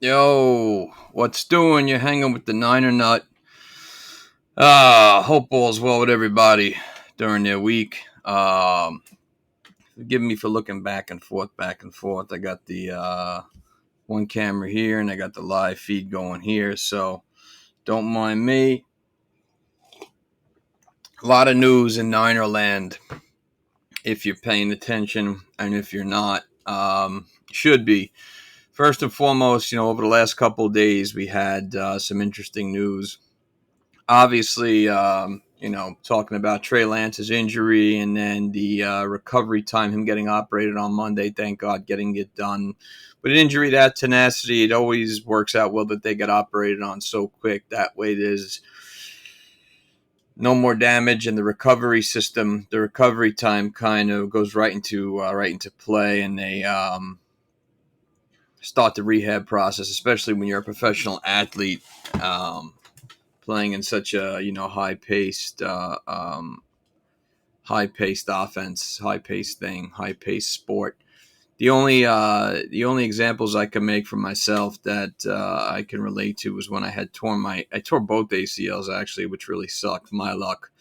Yo, what's doing? You're hanging with the Niner Nut. Hope all's well with everybody during their week. Forgive me for looking back and forth, back and forth. I got the one camera here and I got the live feed going here, so don't mind me. A lot of news in Niner land if you're paying attention, and if you're not, should be. First and foremost, over the last couple of days, we had some interesting news. Obviously, talking about Trey Lance's injury and then the recovery time, him getting operated on Monday, thank God, getting it done. But an injury, that tenacity, it always works out well that they get operated on so quick. That way, there's no more damage, and the recovery system, the recovery time, kind of goes right into play, and they start the rehab process, especially when you're a professional athlete. Playing in such a high paced offense, high paced thing, high paced sport. The only examples I can make for myself that I can relate to was when I tore both ACLs actually, which really sucked. My luck.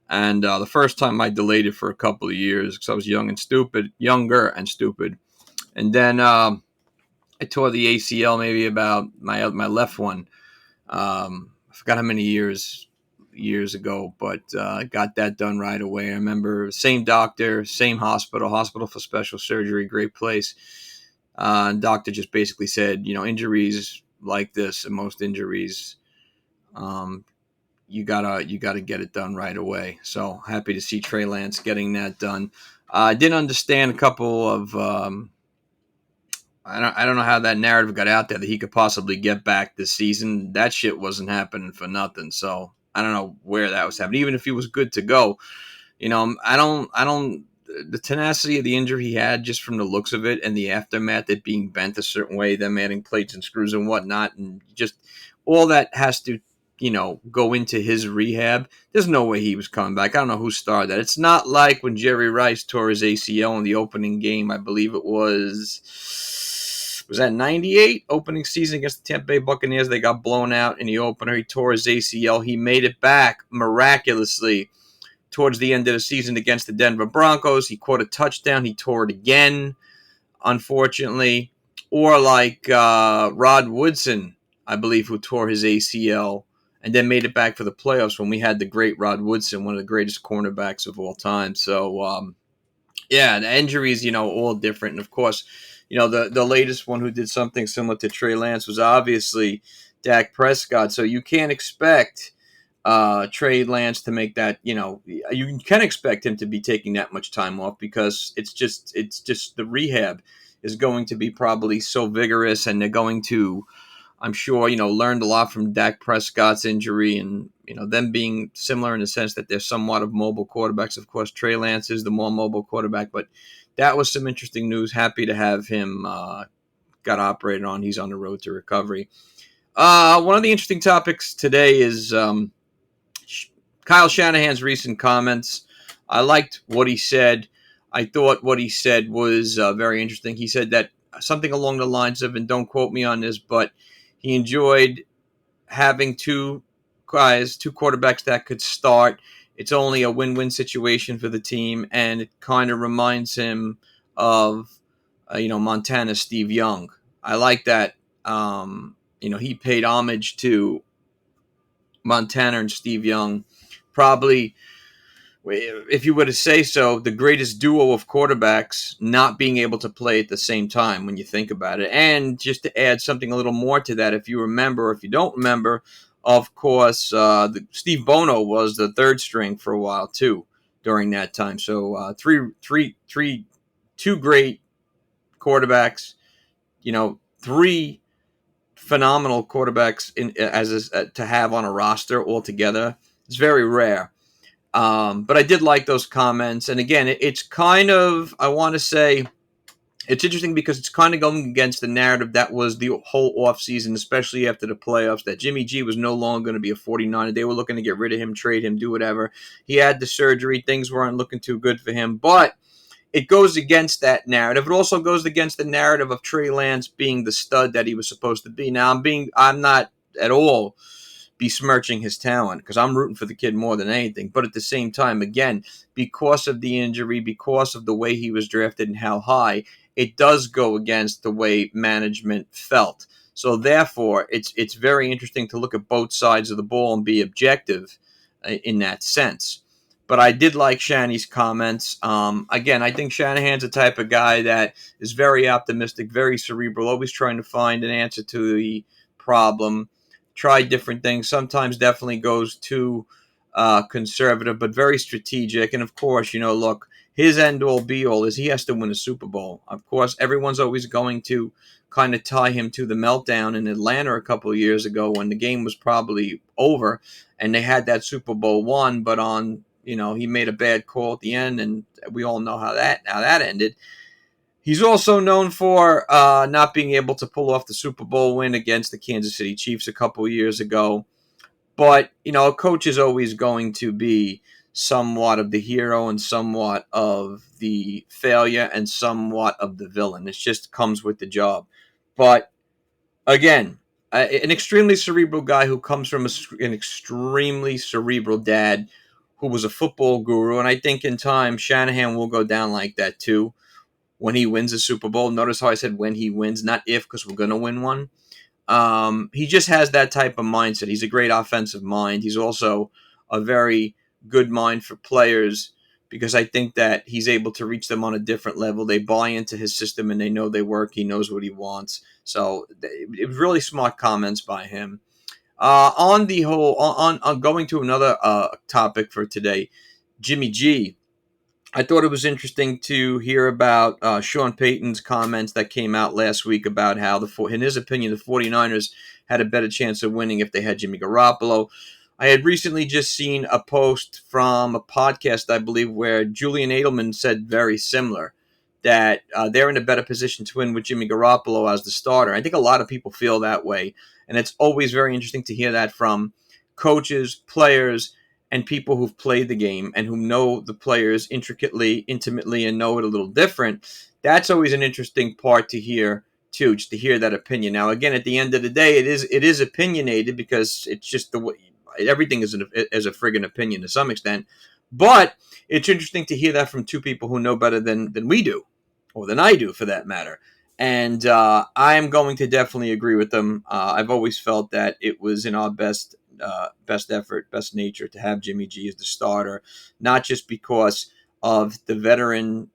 And the first time I delayed it for a couple of years because I was younger and stupid. And then I tore the ACL maybe about my left one. I forgot how many years ago, but got that done right away. I remember same doctor, same hospital for special surgery, great place. Doctor just basically said, injuries like this and most injuries, um, you gotta get it done right away. So happy to see Trey Lance getting that done. I didn't understand a couple of. I don't know how that narrative got out there that he could possibly get back this season. That shit wasn't happening for nothing. So I don't know where that was happening. Even if he was good to go, I don't. The tenacity of the injury he had, just from the looks of it, and the aftermath, it being bent a certain way, them adding plates and screws and whatnot, and just all that has to, go into his rehab. There's no way he was coming back. I don't know who started that. It's not like when Jerry Rice tore his ACL in the opening game. I believe it was that 98 opening season against the Tampa Bay Buccaneers. They got blown out in the opener. He tore his ACL. He made it back miraculously towards the end of the season against the Denver Broncos. He caught a touchdown. He tore it again, unfortunately. Or like Rod Woodson, I believe, who tore his ACL and then made it back for the playoffs when we had the great Rod Woodson, one of the greatest cornerbacks of all time. So, yeah, the injuries, all different. And of course, the latest one who did something similar to Trey Lance was obviously Dak Prescott. So you can't expect Trey Lance to make that. You can expect him to be taking that much time off because it's just the rehab is going to be probably so vigorous, and they're going to, I'm sure, learned a lot from Dak Prescott's injury, and them being similar in the sense that they're somewhat of mobile quarterbacks. Of course, Trey Lance is the more mobile quarterback, but that was some interesting news. Happy to have him got operated on. He's on the road to recovery. One of the interesting topics today is Kyle Shanahan's recent comments. I liked what he said. I thought what he said was very interesting. He said that something along the lines of, and don't quote me on this, but he enjoyed having two guys, two quarterbacks that could start. It's only a win-win situation for the team, and it kind of reminds him of, Montana Steve Young. I like that. He paid homage to Montana and Steve Young. Probably, if you were to say so, the greatest duo of quarterbacks not being able to play at the same time when you think about it. And just to add something a little more to that, if you remember, or if you don't remember, of course, Steve Bono was the third string for a while too during that time. So two great quarterbacks, three phenomenal quarterbacks to have on a roster altogether. It's very rare. But I did like those comments. And again, it's kind of, I want to say, it's interesting because it's kind of going against the narrative that was the whole offseason, especially after the playoffs, that Jimmy G was no longer going to be a 49er. They were looking to get rid of him, trade him, do whatever. He had the surgery. Things weren't looking too good for him. But it goes against that narrative. It also goes against the narrative of Trey Lance being the stud that he was supposed to be. Now, I'm not at all besmirching his talent because I'm rooting for the kid more than anything. But at the same time, again, because of the injury, because of the way he was drafted and how high, it does go against the way management felt. So therefore, it's very interesting to look at both sides of the ball and be objective in that sense. But I did like Shanny's comments. Again, I think Shanahan's the type of guy that is very optimistic, very cerebral, always trying to find an answer to the problem, try different things. Sometimes definitely goes too conservative, but very strategic. And of course, look, his end all be all is he has to win a Super Bowl. Of course, everyone's always going to kind of tie him to the meltdown in Atlanta a couple of years ago when the game was probably over and they had that Super Bowl won, but he made a bad call at the end, and we all know how that ended. He's also known for not being able to pull off the Super Bowl win against the Kansas City Chiefs a couple of years ago. But, a coach is always going to be somewhat of the hero and somewhat of the failure and somewhat of the villain. It just comes with the job. But, again, an extremely cerebral guy who comes from an extremely cerebral dad who was a football guru. And I think in time, Shanahan will go down like that too when he wins a Super Bowl. Notice how I said when he wins, not if, because we're going to win one. He just has that type of mindset. He's a great offensive mind. He's also a very good mind for players because I think that he's able to reach them on a different level. They buy into his system and they know they work. He knows what he wants. So it was really smart comments by him. On the whole, on going to another topic for today, Jimmy G. I thought it was interesting to hear about Sean Payton's comments that came out last week about how, in his opinion, the 49ers had a better chance of winning if they had Jimmy Garoppolo. I had recently just seen a post from a podcast, I believe, where Julian Edelman said very similar, that they're in a better position to win with Jimmy Garoppolo as the starter. I think a lot of people feel that way, and it's always very interesting to hear that from coaches, players, and people who've played the game and who know the players intimately, and know it a little different. That's always an interesting part to hear too, just to hear that opinion. Now, again, at the end of the day, it is opinionated because it's just the way everything is a friggin' opinion to some extent. But it's interesting to hear that from two people who know better than we do, or than I do, for that matter. And I'm going to definitely agree with them. I've always felt that it was in our best effort, best nature to have Jimmy G as the starter, not just because of the veteran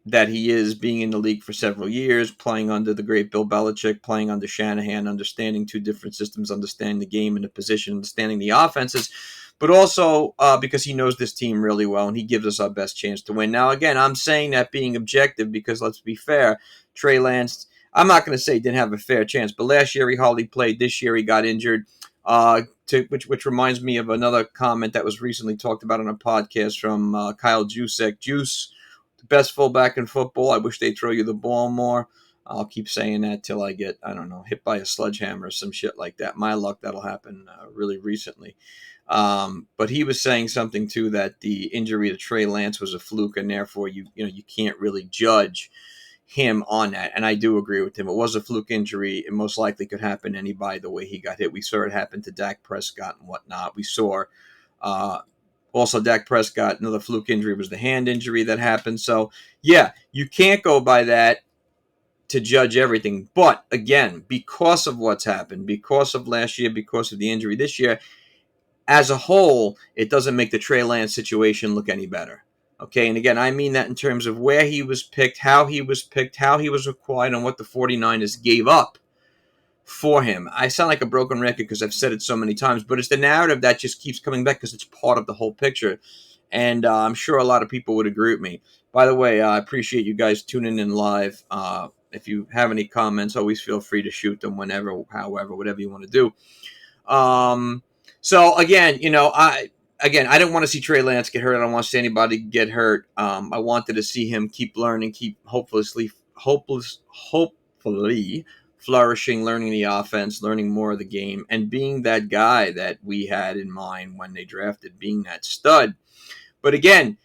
that he is, being in the league for several years, playing under the great Bill Belichick, playing under Shanahan, understanding two different systems, understanding the game and the position, understanding the offenses, but also because he knows this team really well and he gives us our best chance to win. Now, again, I'm saying that being objective because, let's be fair, Trey Lance, I'm not going to say didn't have a fair chance, but last year he hardly played. This year he got injured, which reminds me of another comment that was recently talked about on a podcast from Kyle Juszczyk. Juice, the best fullback in football. I wish they'd throw you the ball more. I'll keep saying that till I get, I don't know, hit by a sledgehammer or some shit like that. My luck, that'll happen really recently. But he was saying something too, that the injury to Trey Lance was a fluke, and therefore you can't really judge him on that. And I do agree with him. It was a fluke injury. It most likely could happen to anybody the way he got hit. We saw it happen to Dak Prescott and whatnot. We saw also Dak Prescott, another fluke injury was the hand injury that happened. So, yeah, you can't go by that to judge everything. But, again, because of what's happened, because of last year, because of the injury this year, as a whole, it doesn't make the Trey Lance situation look any better. Okay, and again, I mean that in terms of where he was picked, how he was acquired, and what the 49ers gave up for him. I sound like a broken record because I've said it so many times, but it's the narrative that just keeps coming back because it's part of the whole picture. And I'm sure a lot of people would agree with me. By the way, I appreciate you guys tuning in live. If you have any comments, always feel free to shoot them whenever, however, whatever you want to do. So again, I didn't want to see Trey Lance get hurt. I don't want to see anybody get hurt. I wanted to see him keep learning, keep hopefully flourishing, learning the offense, learning more of the game, and being that guy that we had in mind when they drafted, being that stud. But again,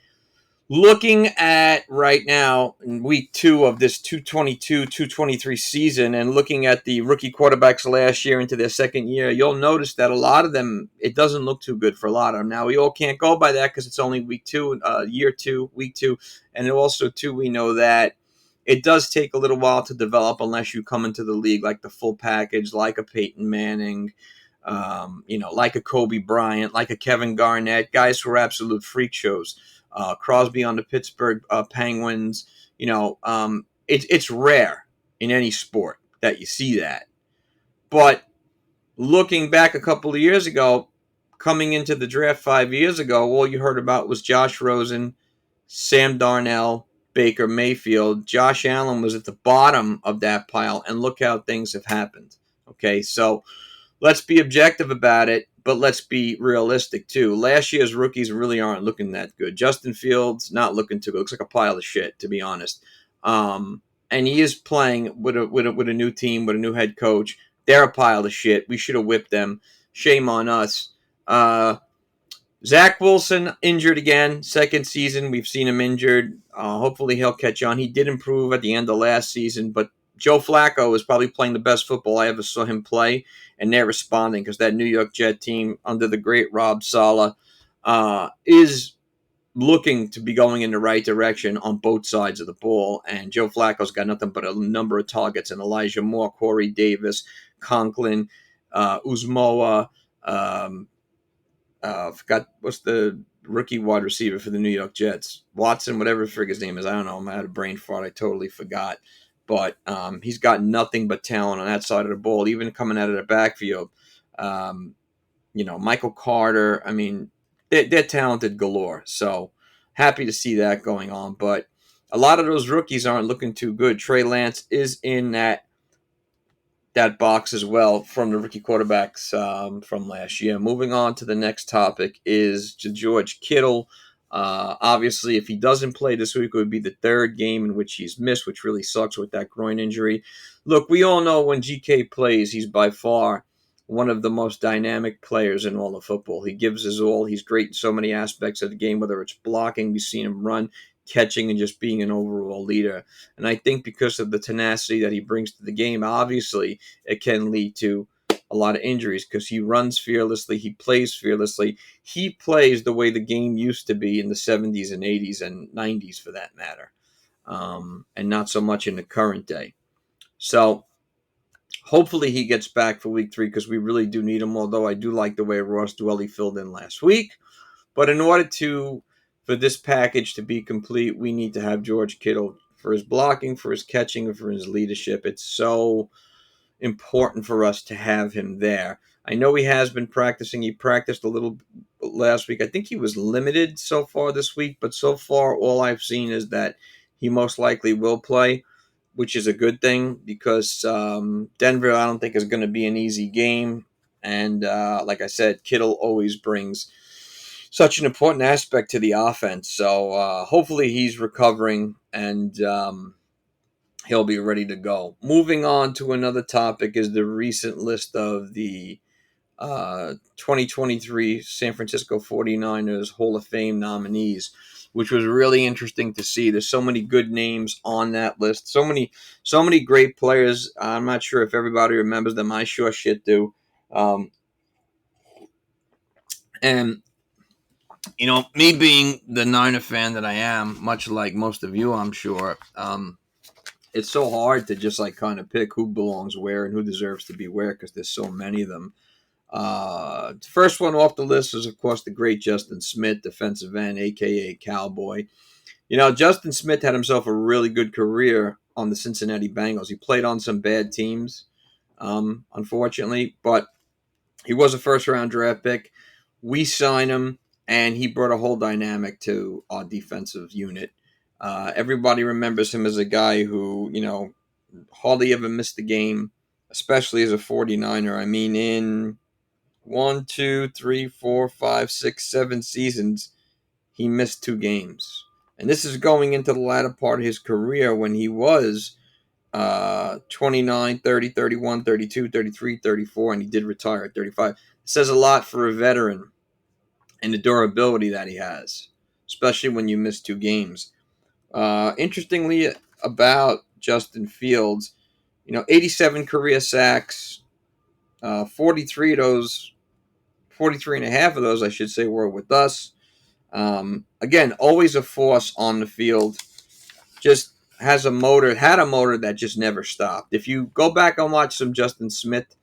Looking at right now in week 2 of this 223 season and looking at the rookie quarterbacks last year into their second year, you'll notice that a lot of them, it doesn't look too good for a lot of them. Now, we all can't go by that because it's only week 2, year 2, week 2. And also, too, we know that it does take a little while to develop unless you come into the league like the full package, like a Peyton Manning, like a Kobe Bryant, like a Kevin Garnett, guys who are absolute freak shows. Crosby on the Pittsburgh Penguins. It's rare in any sport that you see that. But looking back a couple of years ago, coming into the draft 5 years ago, all you heard about was Josh Rosen, Sam Darnell, Baker Mayfield. Josh Allen was at the bottom of that pile, and look how things have happened. Okay, so let's be objective about it, but let's be realistic too. Last year's rookies really aren't looking that good. Justin Fields not looking too good. Looks like a pile of shit, to be honest. And he is playing with a new team, with a new head coach. They're a pile of shit. We should have whipped them. Shame on us. Zach Wilson injured again, second season. We've seen him injured. Hopefully he'll catch on. He did improve at the end of last season, but Joe Flacco is probably playing the best football I ever saw him play, and they're responding because that New York Jet team under the great Rob Saleh is looking to be going in the right direction on both sides of the ball. And Joe Flacco's got nothing but a number of targets, and Elijah Moore, Corey Davis, Conklin, Uzmoa, forgot what's the rookie wide receiver for the New York Jets. Watson, whatever his name is. I don't know. I had a brain fart. I totally forgot. But he's got nothing but talent on that side of the ball, even coming out of the backfield. Michael Carter. I mean, they're talented galore. So happy to see that going on. But a lot of those rookies aren't looking too good. Trey Lance is in that box as well from the rookie quarterbacks from last year. Moving on to the next topic is George Kittle. Obviously, if he doesn't play this week, it would be the third game in which he's missed, which really sucks with that groin injury. Look, we all know when GK plays, he's by far one of the most dynamic players in all of football. He gives his all. He's great in so many aspects of the game, whether it's blocking, we've seen him run, catching, and just being an overall leader. And I think because of the tenacity that he brings to the game, obviously, it can lead to a lot of injuries because he runs fearlessly, he plays fearlessly, he plays the way the game used to be in the 70s and 80s and 90s for that matter, and not so much in the current day. So hopefully he gets back for week 3 because we really do need him, although I do like the way Ross Dwelly filled in last week. But in order for this package to be complete, we need to have George Kittle for his blocking, for his catching, and for his leadership. It's so important for us to have him there. I know he has been practicing. He practiced a little last week. I think he was limited so far this week, but so far all I've seen is that he most likely will play, which is a good thing because Denver I don't think is going to be an easy game. And like I said, Kittle always brings such an important aspect to the offense. So hopefully he's recovering and he'll be ready to go. Moving on to another topic is the recent list of the 2023 San Francisco 49ers Hall of Fame nominees, which was really interesting to see. There's so many good names on that list. So many great players. I'm not sure if everybody remembers them. I sure shit do. And me being the Niner fan that I am, much like most of you, I'm sure, it's so hard to just kind of pick who belongs where and who deserves to be where because there's so many of them. First one off the list is, of course, the great Justin Smith, defensive end, a.k.a. Cowboy. Justin Smith had himself a really good career on the Cincinnati Bengals. He played on some bad teams, unfortunately, but he was a first-round draft pick. We signed him, and he brought a whole dynamic to our defensive unit. Everybody remembers him as a guy who, hardly ever missed the game, especially as a 49er. I mean, in 1, 2, 3, 4, 5, 6, 7 seasons, he missed 2 games. And this is going into the latter part of his career when he was 29, 30, 31, 32, 33, 34, and he did retire at 35. It says a lot for a veteran and the durability that he has. especially when you miss 2 games. Interestingly, about Justin Fields, 87 career sacks, 43 of those, 43 and a half of those, I should say, were with us. Again, always a force on the field. Just had a motor that just never stopped. If you go back and watch some Justin Smith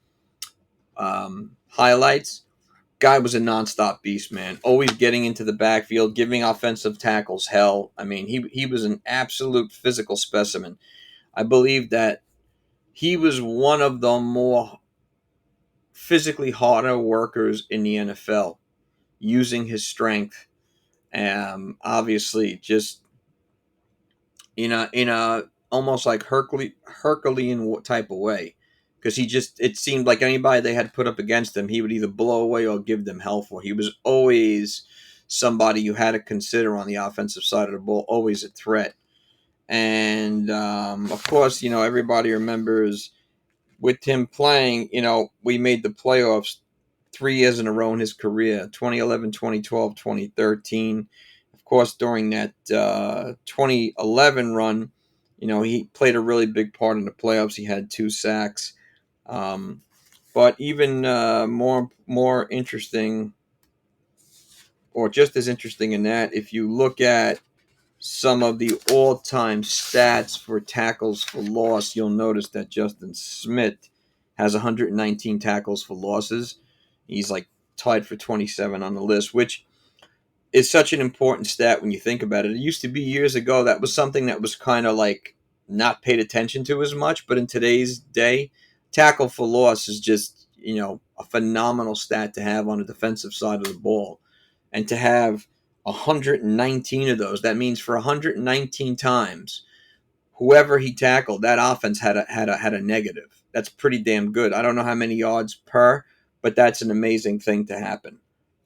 highlights, guy was a nonstop beast, man. Always getting into the backfield, giving offensive tackles hell. I mean, he was an absolute physical specimen. I believe that he was one of the more physically harder workers in the NFL, using his strength. Obviously, just in a almost like Herculean type of way, because it seemed like anybody they had put up against him, he would either blow away or give them hell for. He was always somebody you had to consider on the offensive side of the ball, always a threat. And of course, everybody remembers with him playing, we made the playoffs 3 years in a row in his career: 2011, 2012, 2013. Of course, during that 2011 run, he played a really big part in the playoffs. He had 2 sacks. But even more interesting, or just as interesting in that, if you look at some of the all-time stats for tackles for loss, you'll notice that Justin Smith has 119 tackles for losses. He's like tied for 27 on the list, which is such an important stat when you think about it. It used to be years ago that was something that was kind of like not paid attention to as much, but in today's day, tackle for loss is just, a phenomenal stat to have on the defensive side of the ball. And to have 119 of those, that means for 119 times, whoever he tackled, that offense had a negative. That's pretty damn good. I don't know how many yards per, but that's an amazing thing to happen.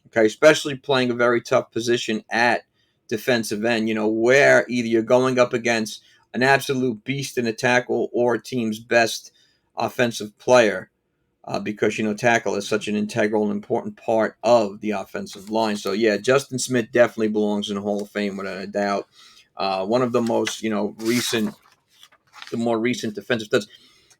Okay, especially playing a very tough position at defensive end, where either you're going up against an absolute beast in a tackle or a team's best offensive player, because, tackle is such an integral and important part of the offensive line. So, yeah, Justin Smith definitely belongs in the Hall of Fame without a doubt. One of the most, the more recent defensive studs.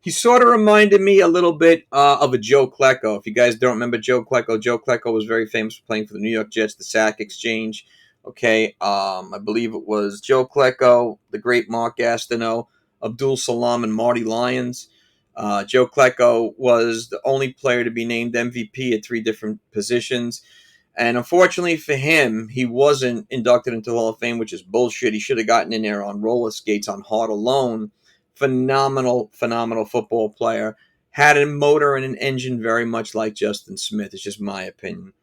He sort of reminded me a little bit of a Joe Klecko. If you guys don't remember Joe Klecko was very famous for playing for the New York Jets, the sack exchange. Okay, I believe it was Joe Klecko, the great Mark Gastineau, Abdul Salam, and Marty Lyons. Joe Klecko was the only player to be named MVP at 3 different positions. And unfortunately for him, he wasn't inducted into the Hall of Fame, which is bullshit. He should have gotten in there on roller skates on hard alone. Phenomenal football player. Had a motor and an engine very much like Justin Smith. It's just my opinion.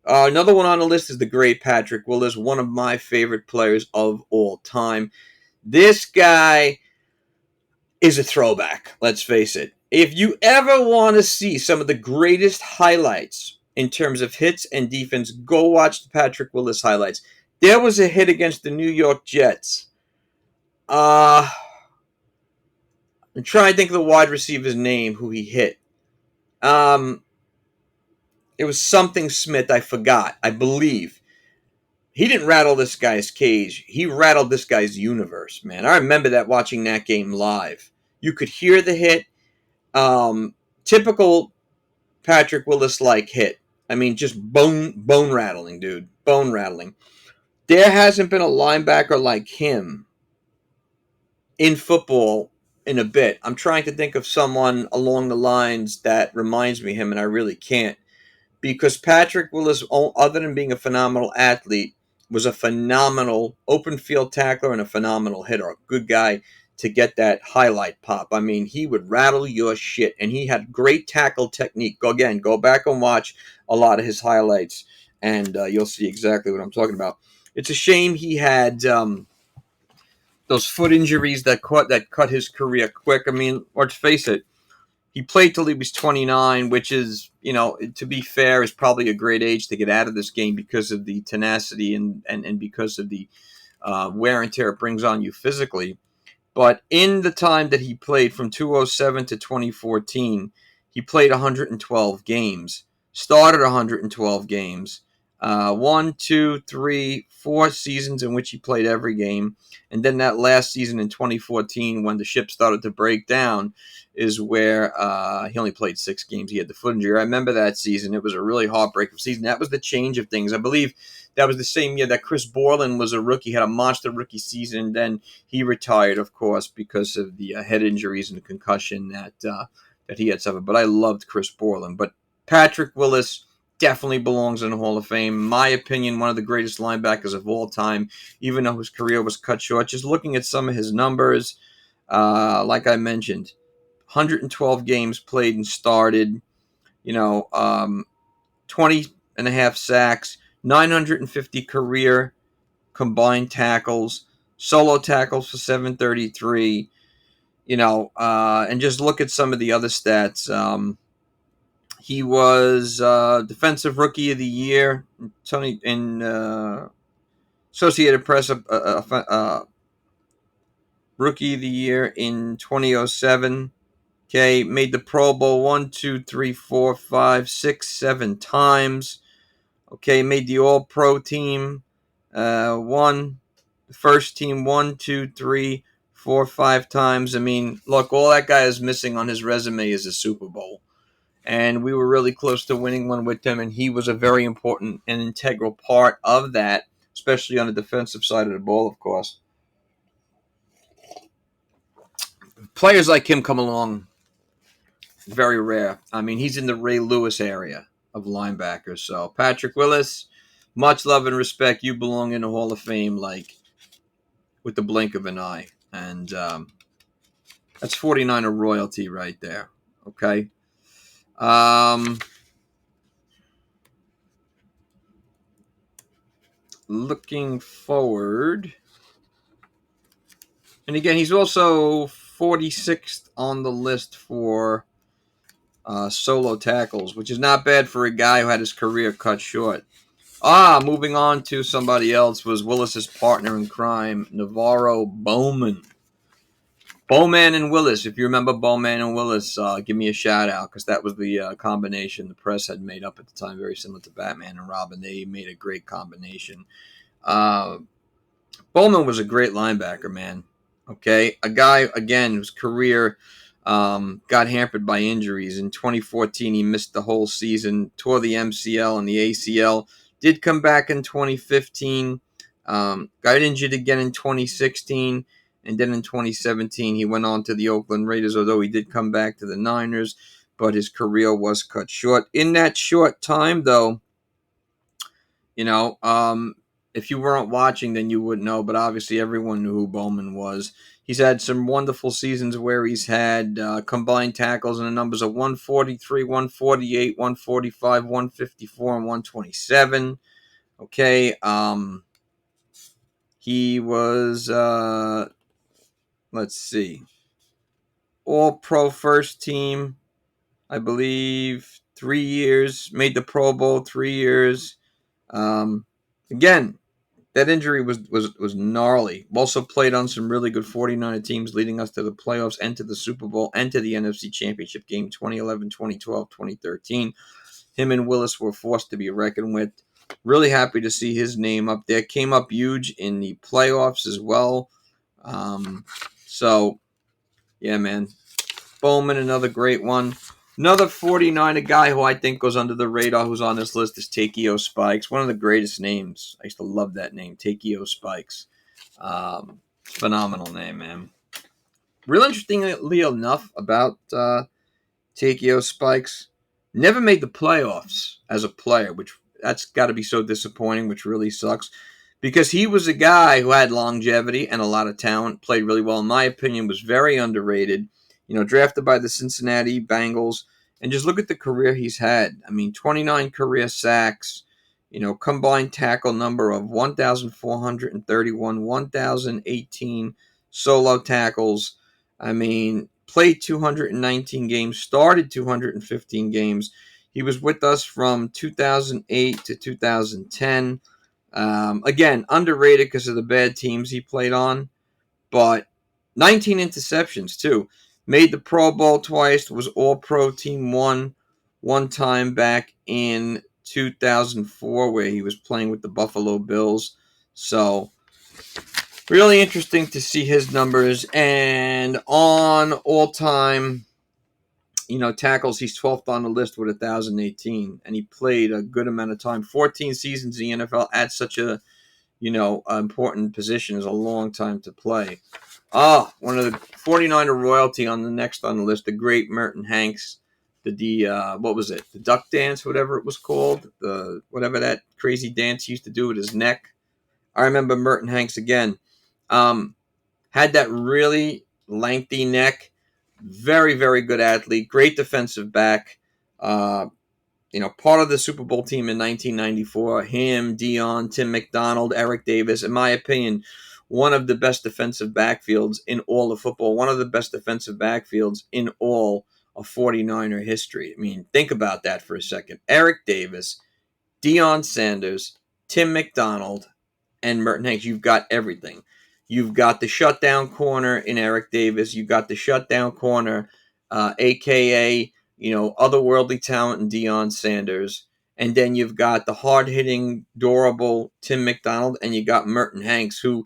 Another one on the list is the great Patrick Willis, one of my favorite players of all time. This guy is a throwback, let's face it. If you ever want to see some of the greatest highlights in terms of hits and defense, go watch the Patrick Willis highlights. There was a hit against the New York Jets. I'm trying to think of the wide receiver's name who he hit. It was something Smith. I forgot. I believe. He didn't rattle this guy's cage. He rattled this guy's universe, man. I remember that watching that game live. You could hear the hit. Typical Patrick Willis-like hit. I mean, just bone rattling, dude. Bone rattling. There hasn't been a linebacker like him in football in a bit. I'm trying to think of someone along the lines that reminds me of him, and I really can't. Because Patrick Willis, other than being a phenomenal athlete, was a phenomenal open field tackler and a phenomenal hitter. A good guy to get that highlight pop. I mean, he would rattle your shit, and he had great tackle technique. Go back and watch a lot of his highlights, and you'll see exactly what I'm talking about. It's a shame he had those foot injuries that cut his career quick. I mean, let's face it, he played till he was 29, which is, to be fair, is probably a great age to get out of this game because of the tenacity and because of the wear and tear it brings on you physically. But in the time that he played from 2007 to 2014, he played 112 games, started 112 games, One, two, three, 4 seasons in which he played every game. And then that last season in 2014, when the ship started to break down, is where he only played 6 games. He had the foot injury. I remember that season. It was a really heartbreaking season. That was the change of things. I believe that was the same year that Chris Borland was a rookie, had a monster rookie season, and then he retired, of course, because of the head injuries and the concussion that he had suffered. But I loved Chris Borland. But Patrick Willis definitely belongs in the Hall of Fame. My opinion, one of the greatest linebackers of all time, even though his career was cut short. Just looking at some of his numbers, like I mentioned, 112 games played and started, 20 and a half sacks, 950 career combined tackles, solo tackles for 733, and just look at some of the other stats. He was Defensive Rookie of the Year, Tony in Associated Press, Rookie of the Year in 2007. Okay, made the Pro Bowl 1, 2, 3, 4, 5, 6, 7 times. Okay, made the All Pro team. The first team 1, 2, 3, 4, 5 times. I mean, look, all that guy is missing on his resume is a Super Bowl. And we were really close to winning one with him, and he was a very important and integral part of that, especially on the defensive side of the ball, of course. Players like him come along very rare. I mean, he's in the Ray Lewis area of linebackers. So, Patrick Willis, much love and respect. You belong in the Hall of Fame, like, with the blink of an eye. And that's 49er royalty right there. Okay? Looking forward. And again, he's also 46th on the list for solo tackles, which is not bad for a guy who had his career cut short. Moving on to somebody else was Willis's partner in crime, Navarro Bowman. Bowman and Willis. If you remember Bowman and Willis, give me a shout out, because that was the combination the press had made up at the time, very similar to Batman and Robin. They made a great combination. Bowman was a great linebacker, man. Okay, a guy, again, whose career got hampered by injuries. In 2014, he missed the whole season, tore the MCL and the ACL, did come back in 2015, got injured again in 2016, and then in 2017, he went on to the Oakland Raiders, although he did come back to the Niners, but his career was cut short. In that short time, though, if you weren't watching, then you wouldn't know, but obviously everyone knew who Bowman was. He's had some wonderful seasons where he's had combined tackles in the numbers of 143, 148, 145, 154, and 127. Okay, he was, let's see, All-Pro first team, I believe, 3 years, made the Pro Bowl 3 years. Again, that injury was gnarly. Also played on some really good 49er teams, leading us to the playoffs and to the Super Bowl and to the NFC Championship game 2011, 2012, 2013. Him and Willis were forced to be reckoned with. Really happy to see his name up there. Came up huge in the playoffs as well. Yeah, man. Bowman, another great one. Another 49er guy who I think goes under the radar who's on this list is Takeo Spikes. One of the greatest names. I used to love that name, Takeo Spikes. Phenomenal name, man. Real interestingly enough about Takeo Spikes, never made the playoffs as a player, which that's got to be so disappointing, which really sucks. Because he was a guy who had longevity and a lot of talent, played really well, in my opinion, was very underrated. Drafted by the Cincinnati Bengals, and just look at the career he's had. I mean, 29 career sacks, combined tackle number of 1,431, 1,018 solo tackles. I mean, played 219 games, started 215 games. He was with us from 2008 to 2010. Again, underrated because of the bad teams he played on, but 19 interceptions, too. Made the Pro Bowl twice, was All-Pro Team one time back in 2004, where he was playing with the Buffalo Bills. So really interesting to see his numbers. And on all-time, tackles, he's 12th on the list with 1,018, and he played a good amount of time. 14 seasons in the NFL at such a, important position is a long time to play. One of the 49er royalty on the list, the great Merton Hanks. What was it? The duck dance, whatever it was called. Whatever that crazy dance he used to do with his neck. I remember Merton Hanks again. Had that really lengthy neck. Very, very good athlete. Great defensive back. Part of the Super Bowl team in 1994. Him, Dion, Tim McDonald, Eric Davis. In my opinion, one of the best defensive backfields in all of football. One of the best defensive backfields in all of 49er history. I mean, think about that for a second. Eric Davis, Deion Sanders, Tim McDonald, and Merton Hanks. You've got everything. You've got the shutdown corner in Eric Davis. You've got the shutdown corner, a.k.a., otherworldly talent in Deion Sanders. And then you've got the hard-hitting, durable Tim McDonald, and you got Merton Hanks, who,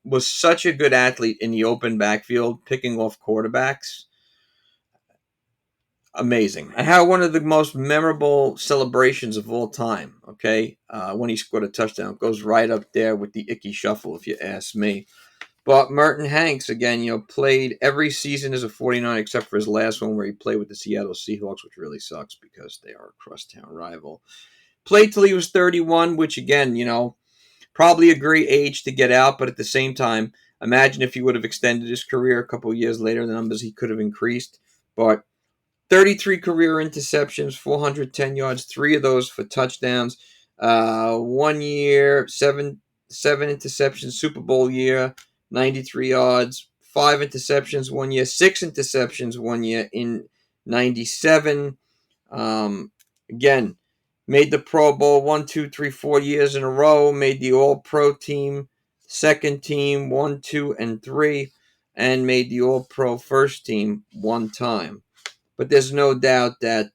was such a good athlete in the open backfield, picking off quarterbacks. Amazing. I had one of the most memorable celebrations of all time, okay? When he scored a touchdown. It goes right up there with the Icky Shuffle, if you ask me. But Merton Hanks, again, played every season as a 49 except for his last one where he played with the Seattle Seahawks, which really sucks because they are a crosstown rival. Played till he was 31, which, again, probably a great age to get out, but at the same time, imagine if he would have extended his career a couple of years later, the numbers he could have increased. But 33 career interceptions, 410 yards, 3 of those for touchdowns. 1 year, seven interceptions, Super Bowl year, 93 yards, 5 interceptions 1 year, 6 interceptions 1 year in 97. Again, made the Pro Bowl 1, 2, 3, 4 years in a row, made the All-Pro team, second team 1, 2, and 3, and made the All-Pro first team 1 time. But there's no doubt that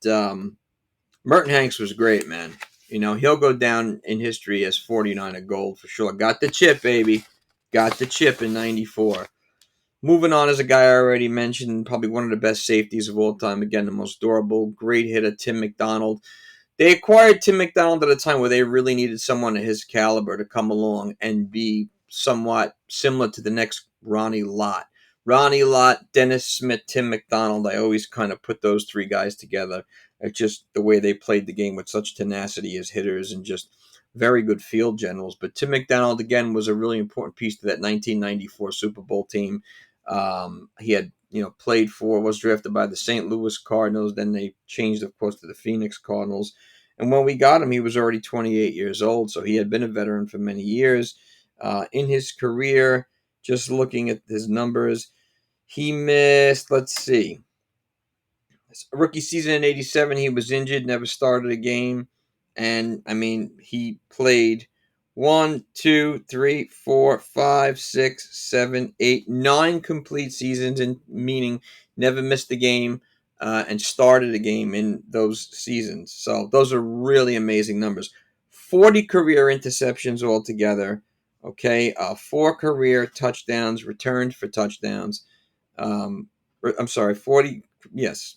Merton Hanks was great, man. He'll go down in history as 49er gold for sure. Got the chip, baby. Got the chip in 94. Moving on is a guy I already mentioned, probably one of the best safeties of all time. Again, the most durable, great hitter, Tim McDonald. They acquired Tim McDonald at a time where they really needed someone of his caliber to come along and be somewhat similar to the next Ronnie Lott. Ronnie Lott, Dennis Smith, Tim McDonald. I always kind of put those 3 guys together. It's just the way they played the game with such tenacity as hitters and just very good field generals. But Tim McDonald, again, was a really important piece to that 1994 Super Bowl team. He had, was drafted by the St. Louis Cardinals. Then they changed, of course, to the Phoenix Cardinals. And when we got him, he was already 28 years old. So he had been a veteran for many years. In his career, just looking at his numbers, he missed, let's see, rookie season in 87, he was injured, never started a game. And, he played 1, 2, 3, 4, 5, 6, 7, 8, 9 complete seasons, meaning never missed a game and started a game in those seasons. So those are really amazing numbers. 40 career interceptions altogether. Okay, 4 career touchdowns, returned for touchdowns. 40, yes.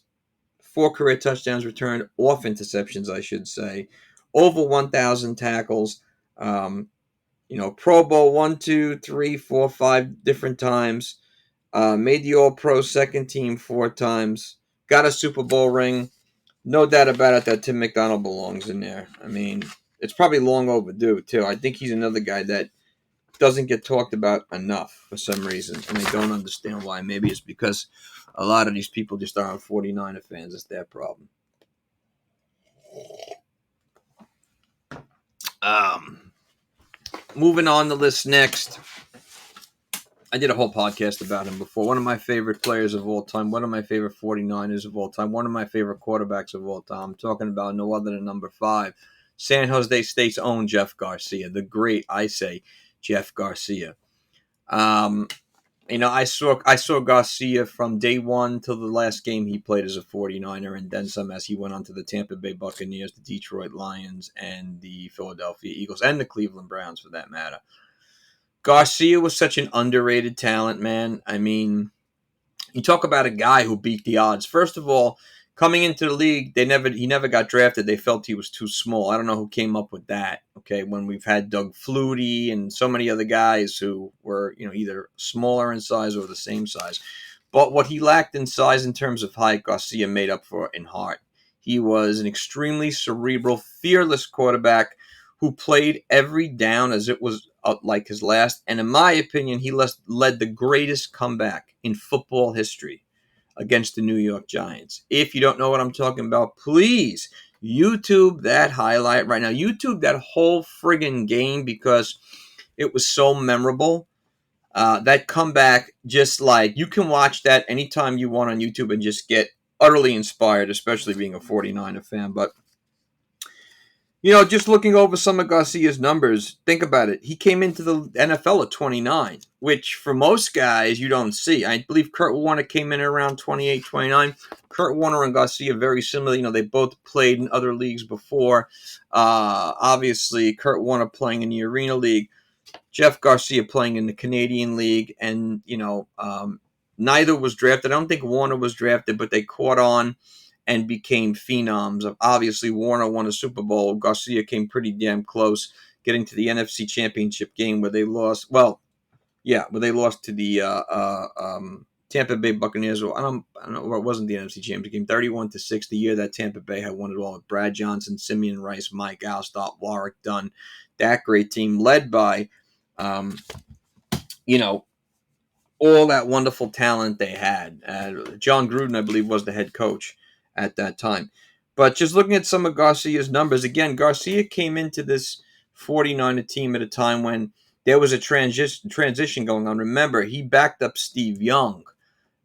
4 career touchdowns returned off interceptions, I should say. Over 1,000 tackles. Pro Bowl 1, 2, 3, 4, 5 different times. Made the All-Pro second team 4 times. Got a Super Bowl ring. No doubt about it that Tim McDonald belongs in there. It's probably long overdue, too. I think he's another guy that doesn't get talked about enough for some reason, and I don't understand why. Maybe it's because a lot of these people just aren't 49er fans. It's their problem. Moving on the list next. I did a whole podcast about him before. One of my favorite players of all time. One of my favorite 49ers of all time. One of my favorite quarterbacks of all time. I'm talking about no other than number 5. San Jose State's own Jeff Garcia. The great, I say, Jeff Garcia. I saw Garcia from day one till the last game he played as a 49er, and then some as he went on to the Tampa Bay Buccaneers, the Detroit Lions, and the Philadelphia Eagles, and the Cleveland Browns for that matter. Garcia was such an underrated talent, man. I mean, you talk about a guy who beat the odds. First of all, coming into the league, he never got drafted. They felt he was too small. I don't know who came up with that. Okay, when we've had Doug Flutie and so many other guys who were either smaller in size or the same size. But what he lacked in size in terms of height, Garcia made up for in heart. He was an extremely cerebral, fearless quarterback who played every down as it was like his last. And in my opinion, he led the greatest comeback in football history against the New York Giants. If you don't know what I'm talking about, please YouTube that highlight right now. YouTube that whole friggin' game because it was so memorable. That comeback, just like you can watch that anytime you want on YouTube and just get utterly inspired, especially being a 49er fan. But just looking over some of Garcia's numbers, think about it. He came into the NFL at 29, which for most guys you don't see. I believe Kurt Warner came in around 28, 29. Kurt Warner and Garcia very similar. They both played in other leagues before. Obviously, Kurt Warner playing in the Arena League, Jeff Garcia playing in the Canadian League, and neither was drafted. I don't think Warner was drafted, but they caught on and became phenoms. Obviously, Warner won a Super Bowl. Garcia came pretty damn close, getting to the NFC Championship game where they lost. Well, yeah, where they lost to the Tampa Bay Buccaneers. I don't know. It wasn't the NFC Championship game. 31-6. The year that Tampa Bay had won it all with Brad Johnson, Simeon Rice, Mike Alstott, Warwick Dunn. That great team led by, all that wonderful talent they had. John Gruden, I believe, was the head coach at that time. But just looking at some of Garcia's numbers, again, Garcia came into this 49er team at a time when there was a transition going on. Remember, he backed up Steve Young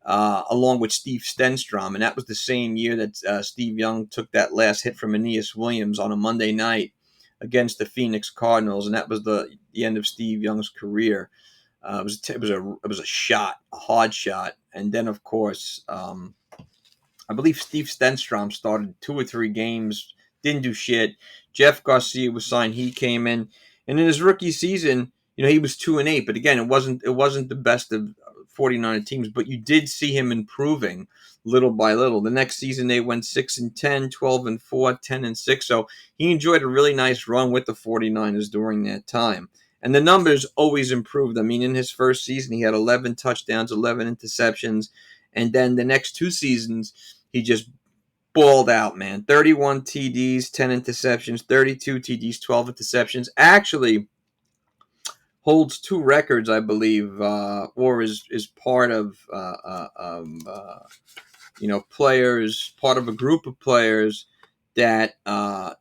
along with Steve Stenstrom, and that was the same year that Steve Young took that last hit from Aeneas Williams on a Monday night against the Phoenix Cardinals, and that was the end of Steve Young's career. It was a shot, a hard shot, and then of course, I believe Steve Stenstrom started 2 or 3 games, didn't do shit. Jeff Garcia was signed; he came in, and in his rookie season, he was 2-8. But again, it wasn't the best of 49 teams, but you did see him improving little by little. The next season, they went 6-10, 12-4, 10-6. So he enjoyed a really nice run with the 49ers during that time. And the numbers always improved. I mean, in his first season, he had 11 touchdowns, 11 interceptions. And then the next 2 seasons, he just balled out, man. 31 TDs, 10 interceptions, 32 TDs, 12 interceptions. Actually holds 2 records, I believe, or is part of, players, part of a group of players that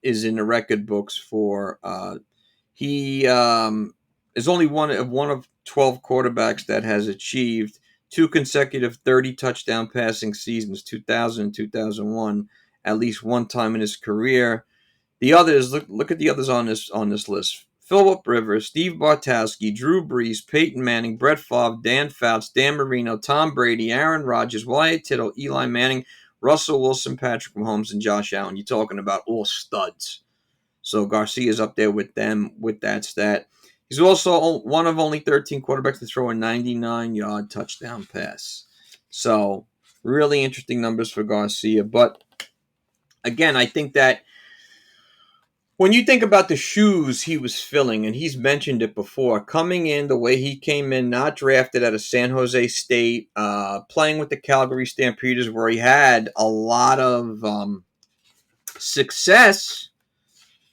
is in the record books for he is only one of 12 quarterbacks that has achieved 2 consecutive 30 touchdown passing seasons, 2000 and 2001, at least one time in his career. The others, look at the others on this list: Philip Rivers, Steve Bartkowski, Drew Brees, Peyton Manning, Brett Favre, Dan Fouts, Dan Marino, Tom Brady, Aaron Rodgers, Wyatt Tittle, Eli Manning, Russell Wilson, Patrick Mahomes, and Josh Allen. You're talking about all studs. So Garcia's up there with them with that stat. He's also one of only 13 quarterbacks to throw a 99-yard touchdown pass. So really interesting numbers for Garcia. But again, I think that when you think about the shoes he was filling, and he's mentioned it before, coming in the way he came in, not drafted out of San Jose State, playing with the Calgary Stampeders, where he had a lot of success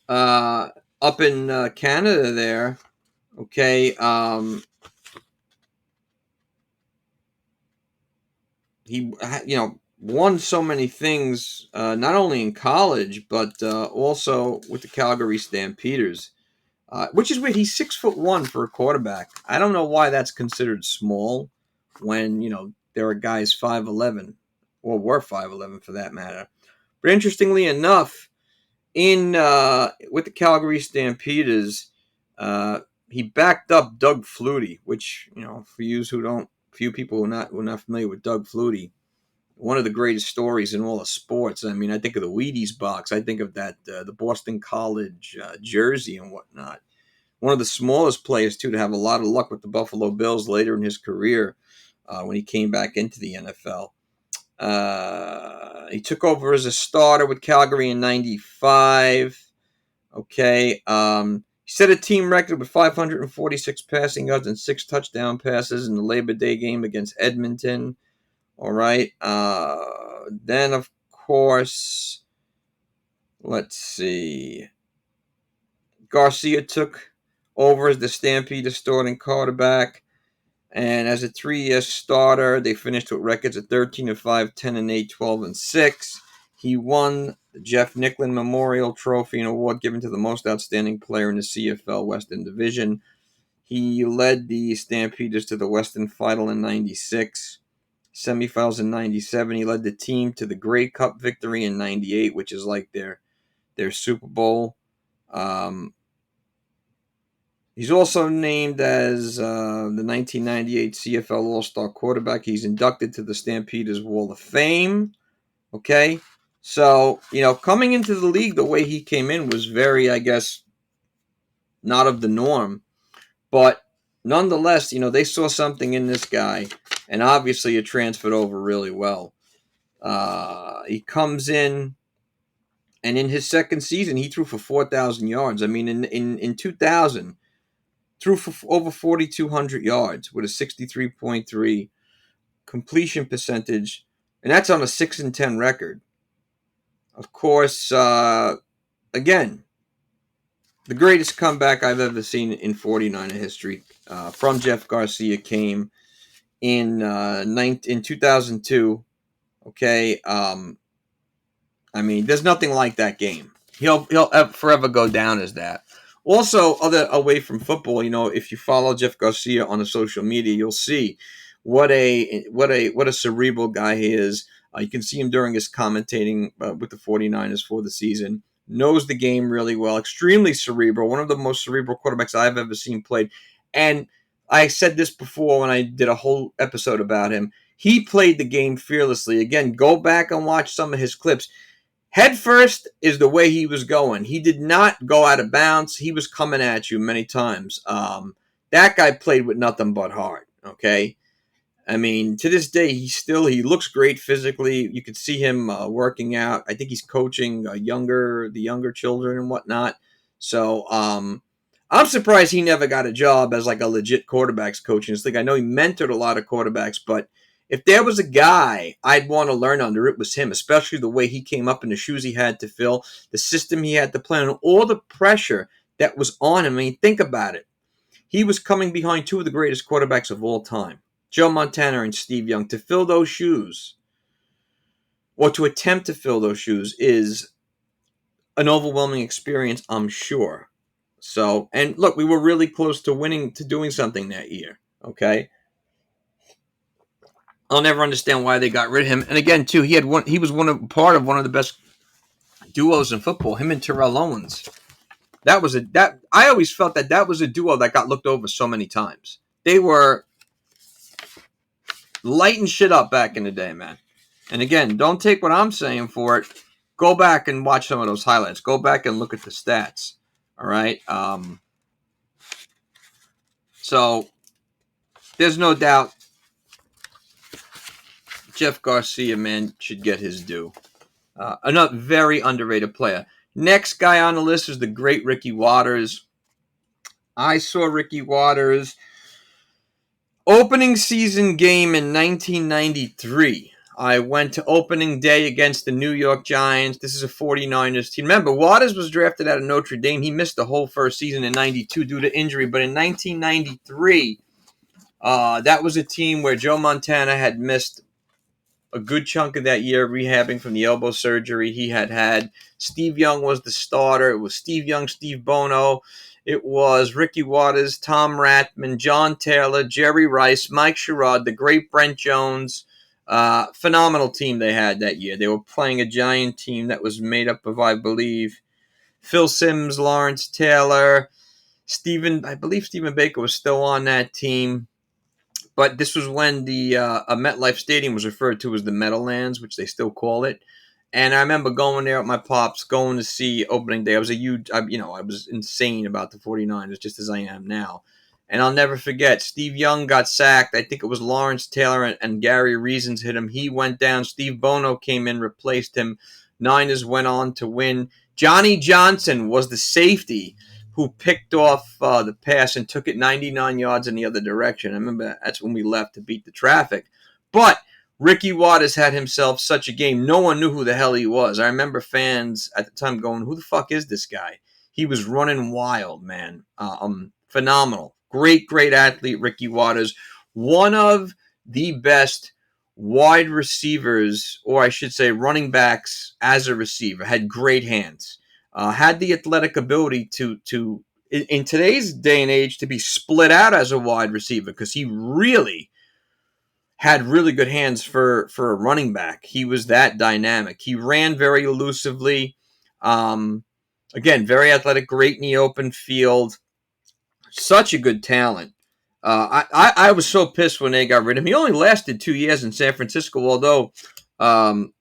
up in Canada there. Okay. He, won so many things, not only in college, but also with the Calgary Stampeders, which is weird. He's 6'1" for a quarterback. I don't know why that's considered small when, there are guys 5'11", or were 5'11" for that matter. But interestingly enough, in with the Calgary Stampeders, he backed up Doug Flutie, which, for you who don't few people who are not familiar with Doug Flutie, one of the greatest stories in all of sports. I mean, I think of the Wheaties box. I think of that the Boston College jersey and whatnot. One of the smallest players too to have a lot of luck with the Buffalo Bills later in his career when he came back into the NFL. He took over as a starter with Calgary in '95. Okay. He set a team record with 546 passing yards and 6 touchdown passes in the Labor Day game against Edmonton. All right. Then, of course, let's see. Garcia took over as the Stampede starting quarterback. And as a 3-year starter, they finished with records of 13-5, 10-8, 12-6. He won the Jeff Nicklin Memorial Trophy, an award given to the most outstanding player in the CFL Western Division. He led the Stampeders to the Western Final in '96, semifinals in '97. He led the team to the Grey Cup victory in '98, which is like their Super Bowl. He's also named as the 1998 CFL All-Star quarterback. He's inducted to the Stampeders Wall of Fame. Okay? So, coming into the league the way he came in was very, I guess, not of the norm. But nonetheless, they saw something in this guy. And obviously it transferred over really well. He comes in, and in his second season, he threw for 4,000 yards. I mean, in 2000... threw for over 4,200 yards with a 63.3 completion percentage, and that's on a 6-10 record. Of course, again, the greatest comeback I've ever seen in 49er history from Jeff Garcia came in 2002. Okay, I mean, there's nothing like that game. He'll forever go down as that. Also, away from football, if you follow Jeff Garcia on the social media, you'll see what a cerebral guy he is. You can see him during his commentating with the 49ers for the season. Knows the game really well. Extremely cerebral. One of the most cerebral quarterbacks I've ever seen played. And I said this before when I did a whole episode about him. He played the game fearlessly. Again, go back and watch some of his clips. Head first is the way he was going. He did not go out of bounds. He was coming at you many times. That guy played with nothing but heart, okay? I mean, to this day, he looks great physically. You could see him working out. I think he's coaching the younger children and whatnot. So I'm surprised he never got a job as like a legit quarterbacks coach in this league. I know he mentored a lot of quarterbacks, but if there was a guy I'd want to learn under, it was him, especially the way he came up and the shoes he had to fill, the system he had to play, and all the pressure that was on him. I mean, think about it. He was coming behind two of the greatest quarterbacks of all time, Joe Montana and Steve Young. To fill those shoes, or to attempt to fill those shoes, is an overwhelming experience, I'm sure. So, and look, we were really close to doing something that year, okay? I'll never understand why they got rid of him. And again, too, he was part of one of the best duos in football. Him and Terrell Owens. I always felt that was a duo that got looked over so many times. They were lighting shit up back in the day, man. And again, don't take what I'm saying for it. Go back and watch some of those highlights. Go back and look at the stats. All right. So there's no doubt Jeff Garcia, man, should get his due. Another very underrated player. Next guy on the list is the great Ricky Watters. I saw Ricky Watters opening season game in 1993. I went to opening day against the New York Giants. This is a 49ers team. Remember, Watters was drafted out of Notre Dame. He missed the whole first season in 92 due to injury. But in 1993, that was a team where Joe Montana had missed a good chunk of that year rehabbing from the elbow surgery he had. Steve Young was the starter. It was Steve Young, Steve Bono. It was Ricky Watters, Tom Ratman, John Taylor, Jerry Rice, Mike Sherrod, the great Brent Jones. Phenomenal team they had that year. They were playing a Giant team that was made up of, I believe, Phil Simms, Lawrence Taylor, I believe Stephen Baker was still on that team. But this was when the MetLife Stadium was referred to as the Meadowlands, which they still call it. And I remember going there with my pops, going to see opening day. I was I was insane about the 49ers, just as I am now. And I'll never forget, Steve Young got sacked. I think it was Lawrence Taylor and Gary Reasons hit him. He went down. Steve Bono came in, replaced him. Niners went on to win. Johnny Johnson was the safety who picked off the pass and took it 99 yards in the other direction. I remember that's when we left to beat the traffic. But Ricky Waters had himself such a game. No one knew who the hell he was. I remember fans at the time going, who the fuck is this guy? He was running wild, man. Phenomenal. Great, great athlete, Ricky Waters. One of the best wide receivers, or I should say running backs as a receiver. Had great hands. Had the athletic ability to in today's day and age to be split out as a wide receiver because he really had really good hands for a running back. He was that dynamic. He ran very elusively. Again, very athletic, great in the open field. Such a good talent. I was so pissed when they got rid of him. He only lasted 2 years in San Francisco, although, during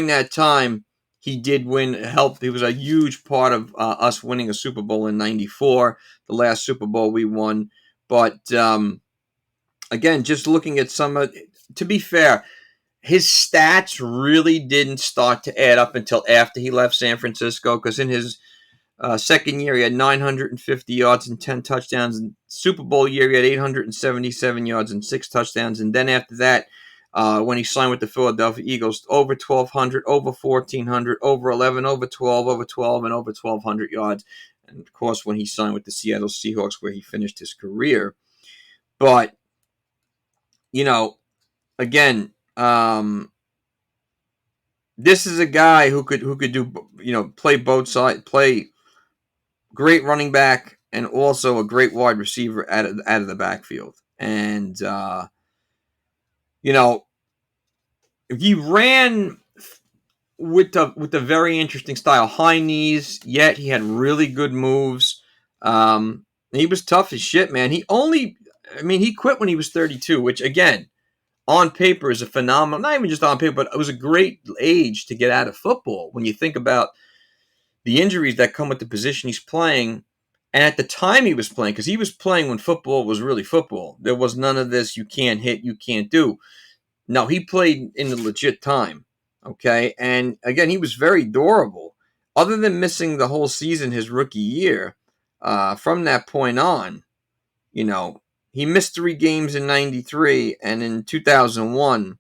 that time, he did help. He was a huge part of us winning a Super Bowl in '94, the last Super Bowl we won. But again, just looking at to be fair, his stats really didn't start to add up until after he left San Francisco, because in his second year, he had 950 yards and 10 touchdowns. In Super Bowl year, he had 877 yards and 6 touchdowns. And then after that, when he signed with the Philadelphia Eagles, over 1,200, over 1,400, over 11, over 12, and over 1,200 yards. And, of course, when he signed with the Seattle Seahawks, where he finished his career. But, again, this is a guy who could do, play both sides, play great running back and also a great wide receiver out of the backfield. And, if he ran with a very interesting style, high knees, yet he had really good moves. He was tough as shit, man. He quit when he was 32, which again, on paper is a phenomenal, not even just on paper, but it was a great age to get out of football when you think about the injuries that come with the position he's playing. And at the time he was playing, because he was playing when football was really football. There was none of this, you can't hit, you can't do. No, he played in the legit time, okay? And again, he was very durable. Other than missing the whole season his rookie year, from that point on, he missed 3 games in 93, and in 2001,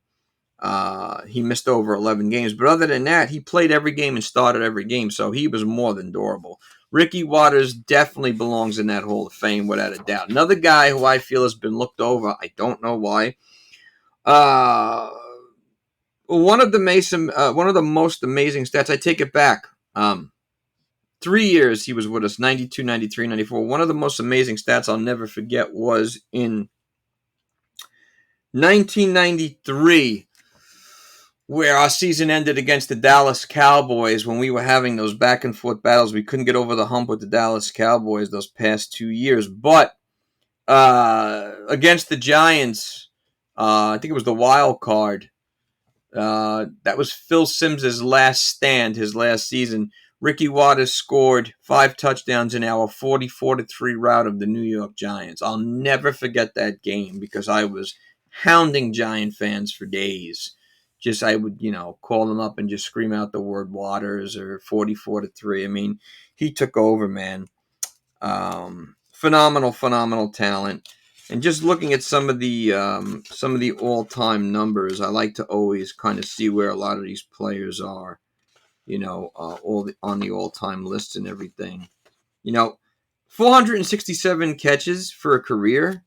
he missed over 11 games. But other than that, he played every game and started every game, so he was more than durable. Ricky Waters definitely belongs in that Hall of Fame without a doubt. Another guy who I feel has been looked over. I don't know why. One of the most amazing stats. I take it back. 3 years he was with us, 92, 93, 94. One of the most amazing stats I'll never forget was in 1993, where our season ended against the Dallas Cowboys when we were having those back and forth battles. We couldn't get over the hump with the Dallas Cowboys those past 2 years. But against the Giants, I think it was the wild card. That was Phil Simms' last stand, his last season. Ricky Waters scored 5 touchdowns in our 44-3 rout of the New York Giants. I'll never forget that game because I was hounding Giant fans for days. I would, call them up and just scream out the word Waters or 44-3. I mean, he took over, man. Phenomenal talent. And just looking at some of the all-time numbers, I like to always kind of see where a lot of these players are, on the all-time lists and everything. 467 catches for a career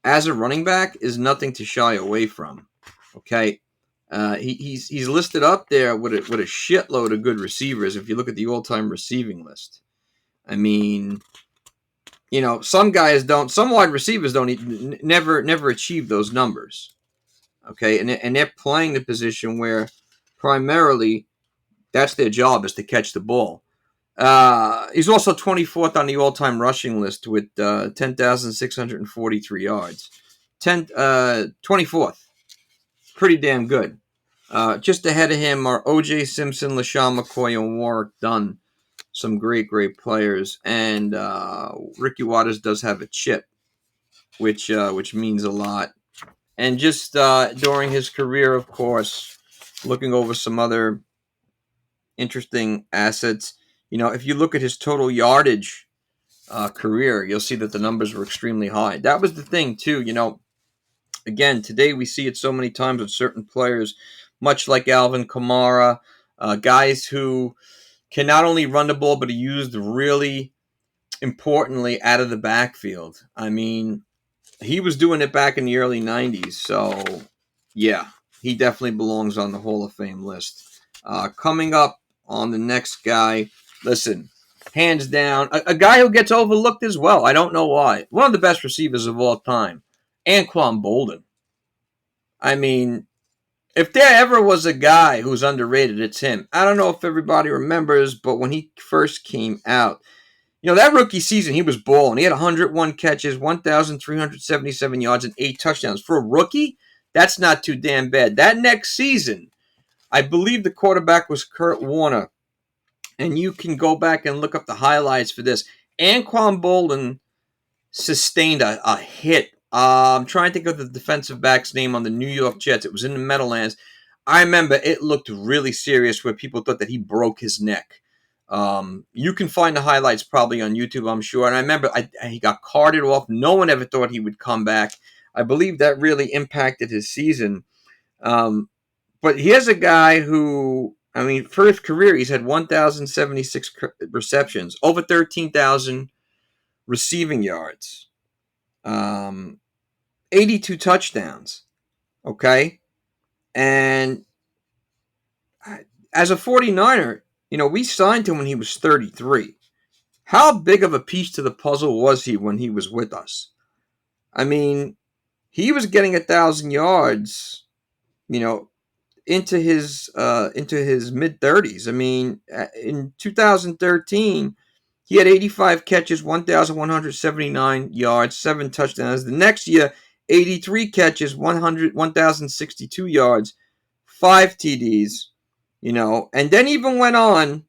as a running back is nothing to shy away from. Okay, he's listed up there with a shitload of good receivers. If you look at the all-time receiving list, I mean, some wide receivers never achieve those numbers. Okay, and they're playing the position where primarily that's their job, is to catch the ball. He's also 24th on the all-time rushing list with 10,643 yards. 24th. Pretty damn good. Just ahead of him are O.J. Simpson, LaShawn McCoy, and Warwick Dunn. Some great, great players. And Ricky Waters does have a chip, which means a lot. And just during his career, of course, looking over some other interesting assets. If you look at his total yardage career, you'll see that the numbers were extremely high. That was the thing, too. Again, today we see it so many times with certain players, much like Alvin Kamara, guys who can not only run the ball, but are used really importantly out of the backfield. I mean, he was doing it back in the early 90s. So, yeah, he definitely belongs on the Hall of Fame list. Coming up on the next guy, listen, hands down, a guy who gets overlooked as well. I don't know why. One of the best receivers of all time, Anquan Boldin. I mean, if there ever was a guy who's underrated, it's him. I don't know if everybody remembers, but when he first came out, that rookie season, he was balling. He had 101 catches, 1,377 yards, and 8 touchdowns. For a rookie, that's not too damn bad. That next season, I believe the quarterback was Kurt Warner. And you can go back and look up the highlights for this. Anquan Boldin sustained a hit. I'm trying to think of the defensive back's name on the New York Jets. It was in the Meadowlands. I remember it looked really serious where people thought that he broke his neck. You can find the highlights probably on YouTube, I'm sure. And I remember he got carted off. No one ever thought he would come back. I believe that really impacted his season. But here's a guy who, for his career, he's had 1,076 receptions, over 13,000 receiving yards, 82 touchdowns. Okay? And as a 49er, we signed him when he was 33. How big of a piece to the puzzle was he when he was with us? I mean, he was getting 1,000 yards, into his mid-30s. I mean, in 2013, he had 85 catches, 1,179 yards, 7 touchdowns. The next year, 83 catches, 1,062 yards, 5 TDs, and then even went on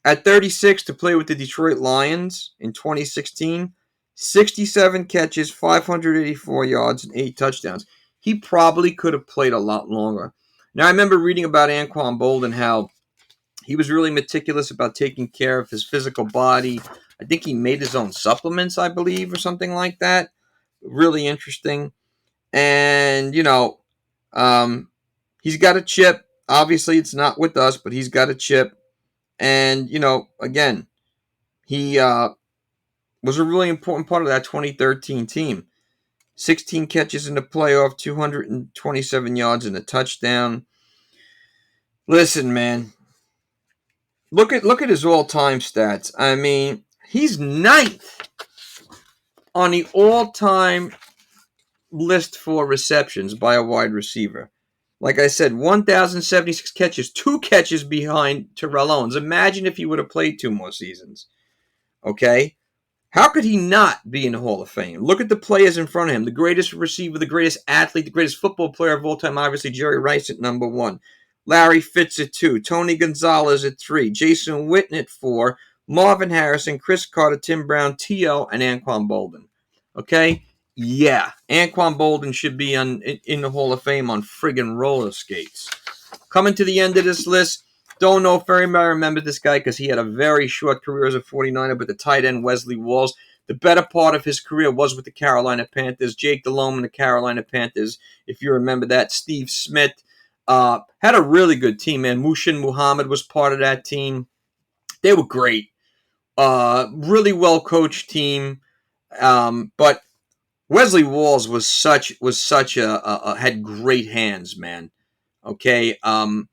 at 36 to play with the Detroit Lions in 2016, 67 catches, 584 yards, and 8 touchdowns. He probably could have played a lot longer. Now, I remember reading about Anquan Boldin, how he was really meticulous about taking care of his physical body. I think he made his own supplements, I believe, or something like that. Really interesting. And, he's got a chip. Obviously, it's not with us, but he's got a chip. And, again, he was a really important part of that 2013 team. 16 catches in the playoff, 227 yards and a touchdown. Listen, man. Look at his all-time stats. I mean, he's 9th on the all-time list for receptions by a wide receiver. Like I said, 1,076 catches, 2 catches behind Terrell Owens. Imagine if he would have played 2 more seasons. Okay? How could he not be in the Hall of Fame? Look at the players in front of him. The greatest receiver, the greatest athlete, the greatest football player of all time, obviously Jerry Rice at number 1. Larry Fitz at 2. Tony Gonzalez at 3. Jason Witten at 4. Marvin Harrison, Chris Carter, Tim Brown, T.O., and Anquan Boldin. Okay? Yeah. Anquan Boldin should be in the Hall of Fame on friggin' roller skates. Coming to the end of this list, don't know if everybody remembers this guy because he had a very short career as a 49er, but the tight end Wesley Walls. The better part of his career was with the Carolina Panthers. Jake Delhomme and the Carolina Panthers, if you remember that. Steve Smith had a really good team, man. Mushin Muhammad was part of that team. They were great. Really well-coached team. But Wesley Walls was such a had great hands, man. Okay, I'm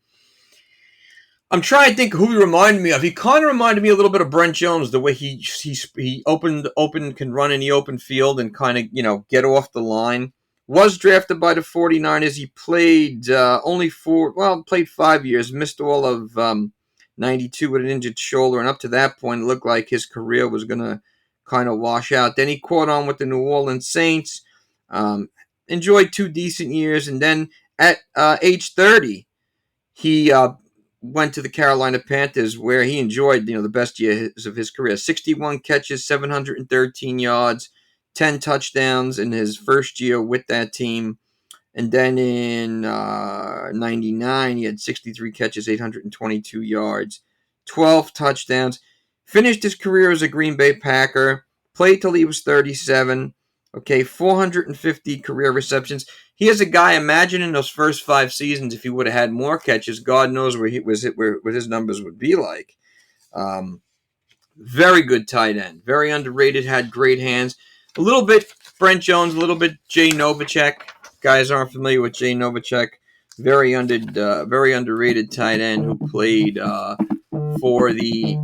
trying to think who he reminded me of. He kind of reminded me a little bit of Brent Jones, the way he can run in the open field and kind of, get off the line. Was drafted by the 49ers. He played played 5 years, missed all of 92 with an injured shoulder, and up to that point, it looked like his career was going to kind of wash out. Then he caught on with the New Orleans Saints. enjoyed 2 decent years, and then at age 30, he went to the Carolina Panthers, where he enjoyed the best years of his career. 61 catches, 713 yards, 10 touchdowns in his first year with that team. And then in 99, he had 63 catches, 822 yards, 12 touchdowns. Finished his career as a Green Bay Packer. Played till he was 37. Okay, 450 career receptions. He is a guy, imagine in those first 5 seasons, if he would have had more catches, God knows where his numbers would be like. Um, Very good tight end. Very underrated, had great hands. A little bit Brent Jones, a little bit Jay Novacek. Guys aren't familiar with Jay Novacek. Very underrated tight end who played for the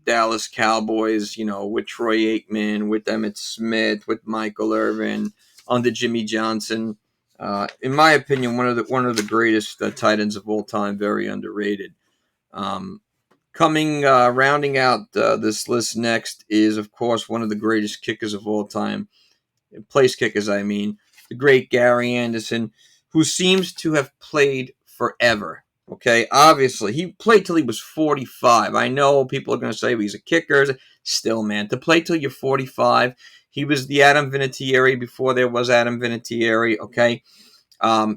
Dallas Cowboys, with Troy Aikman, with Emmitt Smith, with Michael Irvin, under Jimmy Johnson. In my opinion, one of the greatest tight ends of all time. Very underrated. Um, Rounding out this list next is, of course, one of the greatest kickers of all time. Place kickers, I mean. The great Gary Anderson, who seems to have played forever. Okay, obviously, he played till he was 45. I know people are going to say, well, he's a kicker. Still, man, to play till you're 45. He was the Adam Vinatieri before there was Adam Vinatieri, okay?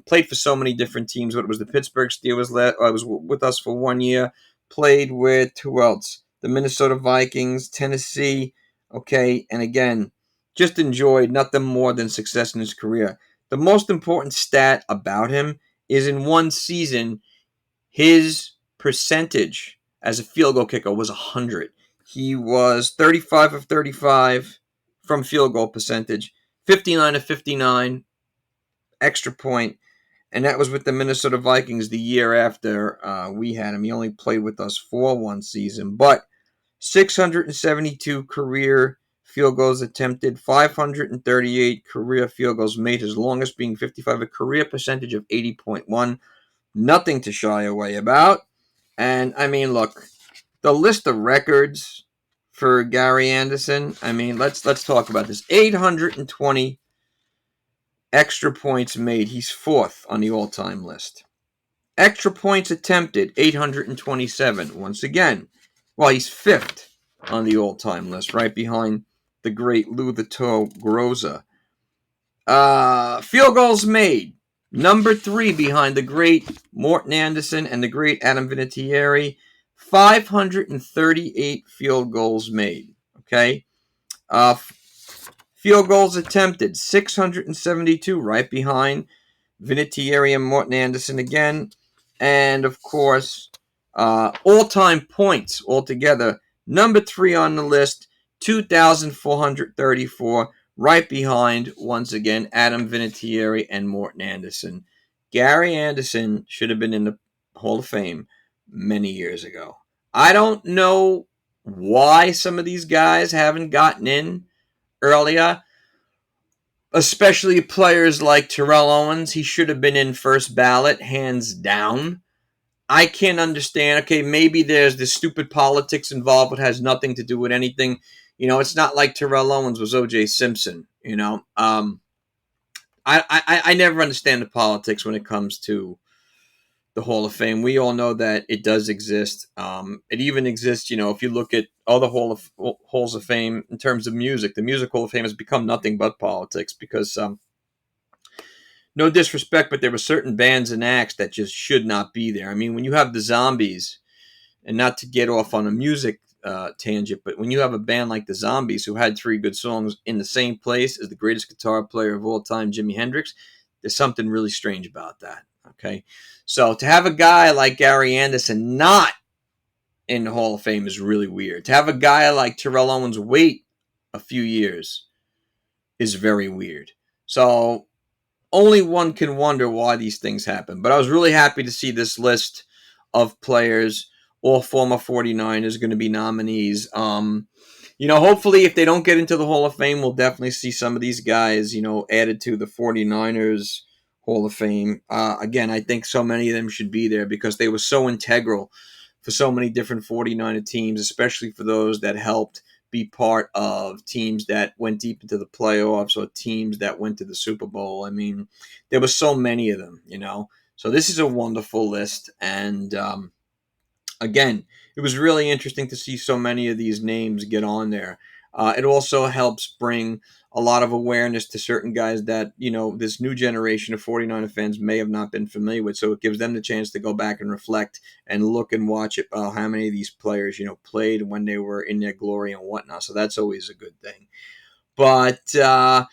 Played for so many different teams. But it was the Pittsburgh Steelers. Was with us for 1 year. Played with who else? The Minnesota Vikings, Tennessee. Okay, and again, just enjoyed nothing more than success in his career. The most important stat about him is in one season, his percentage as a field goal kicker was 100. He was 35 of 35 from field goal percentage, 59 of 59 extra point, and that was with the Minnesota Vikings the year after we had him. He only played with us for one season, but 672 career field goals attempted, 538 career field goals made, his longest being 55, a career percentage of 80.1. Nothing to shy away about. And, I mean, look, the list of records for Gary Anderson, I mean, let's talk about this. 820 extra points made. He's fourth on the all-time list. Extra points attempted, 827. Once again, well, he's fifth on the all-time list, right behind the great Lou the Toe Groza. Field goals made, number 3 behind the great Morton Anderson and the great Adam Vinatieri. 538 field goals made. Okay. Field goals attempted, 672, right behind Vinatieri and Morton Anderson again. And, of course, all-time points altogether, number 3 on the list, 2,434, right behind, once again, Adam Vinatieri and Morton Anderson. Gary Anderson should have been in the Hall of Fame many years ago. I don't know why some of these guys haven't gotten in earlier, especially players like Terrell Owens. He should have been in first ballot, hands down. I can't understand. Okay, maybe there's this stupid politics involved, but has nothing to do with anything. It's not like Terrell Owens was O.J. Simpson. I never understand the politics when it comes to the Hall of Fame. We all know that it does exist. It even exists, if you look at other halls of fame in terms of music. The Music Hall of Fame has become nothing but politics because, no disrespect, but there were certain bands and acts that just should not be there. I mean, when you have the Zombies, and not to get off on a music tangent, but when you have a band like the Zombies who had 3 good songs in the same place as the greatest guitar player of all time, Jimi Hendrix, there's something really strange about that. Okay, so to have a guy like Gary Anderson not in the Hall of Fame is really weird. To have a guy like Terrell Owens wait a few years is very weird. So only one can wonder why these things happen. But I was really happy to see this list of players, all former 49ers, going to be nominees. Hopefully if they don't get into the Hall of Fame, we'll definitely see some of these guys, added to the 49ers Hall of Fame. Again, I think so many of them should be there because they were so integral for so many different 49er teams, especially for those that helped be part of teams that went deep into the playoffs or teams that went to the Super Bowl. I mean, there were so many of them, you know. So this is a wonderful list, and again, it was really interesting to see so many of these names get on there. It also helps bring a lot of awareness to certain guys that, you know, this new generation of 49er fans may have not been familiar with. So it gives them the chance to go back and reflect and look and watch it, how many of these players, you know, played when they were in their glory and whatnot. So that's always a good thing. But yeah,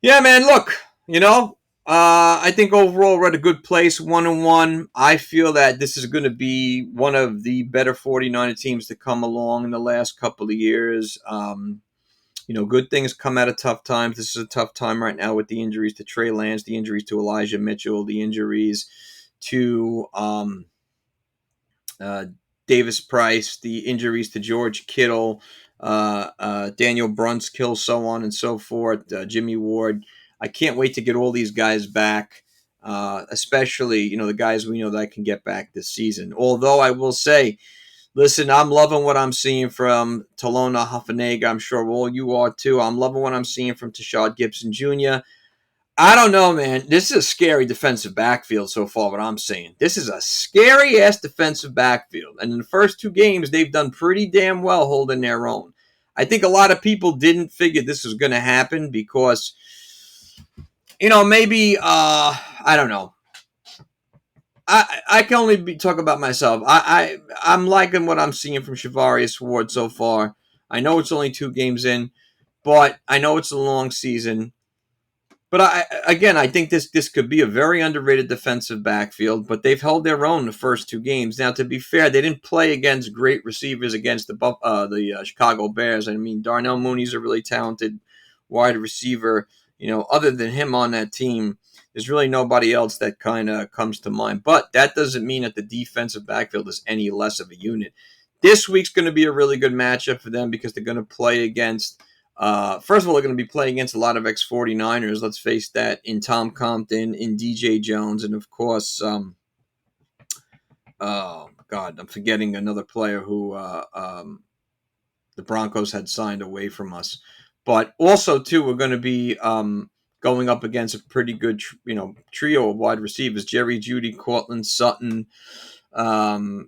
man, look, you know, I think overall we're at a good place, 1-1. I feel that this is going to be one of the better 49er teams to come along in the last couple of years. You know, good things come out of tough times. This is a tough time right now with the injuries to Trey Lance, the injuries to Elijah Mitchell, the injuries to uh, Davis Price, the injuries to George Kittle, Daniel Brunskill, so on and so forth, Jimmy Ward. I can't wait to get all these guys back, especially, you know, the guys we know that can get back this season. Although I will say, listen, I'm loving what I'm seeing from Talona Huffanega. I'm sure all you are too. I'm loving what I'm seeing from Tashad Gibson Jr. I don't know, man. This is a scary defensive backfield so far, what I'm saying. This is a scary-ass defensive backfield. And in the first two games, they've done pretty damn well holding their own. I think a lot of people didn't figure this was going to happen because, you know, maybe, I don't know. I can only talk about myself. I'm liking what I'm seeing from Shavarius Ward so far. I know it's only 2 games in, but I know it's a long season. But I think this could be a very underrated defensive backfield, but they've held their own the first 2 games. Now, to be fair, they didn't play against great receivers against the Chicago Bears. I mean, Darnell Mooney's a really talented wide receiver. You know, other than him on that team, there's really nobody else that kind of comes to mind. But that doesn't mean that the defensive backfield is any less of a unit. This week's going to be a really good matchup for them because they're going to play against first of all, they're going to be playing against a lot of ex-49ers. Let's face that, in Tom Compton, in DJ Jones, and of course, oh, God, I'm forgetting another player who the Broncos had signed away from us. But also, too, we're going to be going up against a pretty good, trio of wide receivers: Jerry Jeudy, Cortland Sutton, obvious,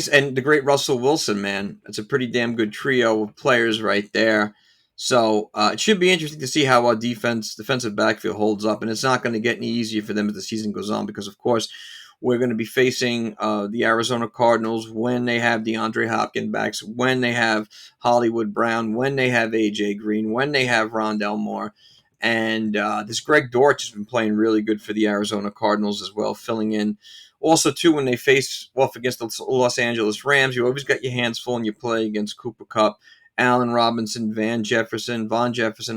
and the great Russell Wilson, man. It's a pretty damn good trio of players right there. So it should be interesting to see how our defensive backfield holds up, and it's not going to get any easier for them as the season goes on because, of course, we're going to be facing the Arizona Cardinals when they have DeAndre Hopkins backs, when they have Hollywood Brown, when they have A.J. Green, when they have Rondell Moore. And this Greg Dortch has been playing really good for the Arizona Cardinals as well, filling in. Also, too, when they face off against the Los Angeles Rams, you always got your hands full and you play against Cooper Kupp, Allen Robinson, Von Jefferson,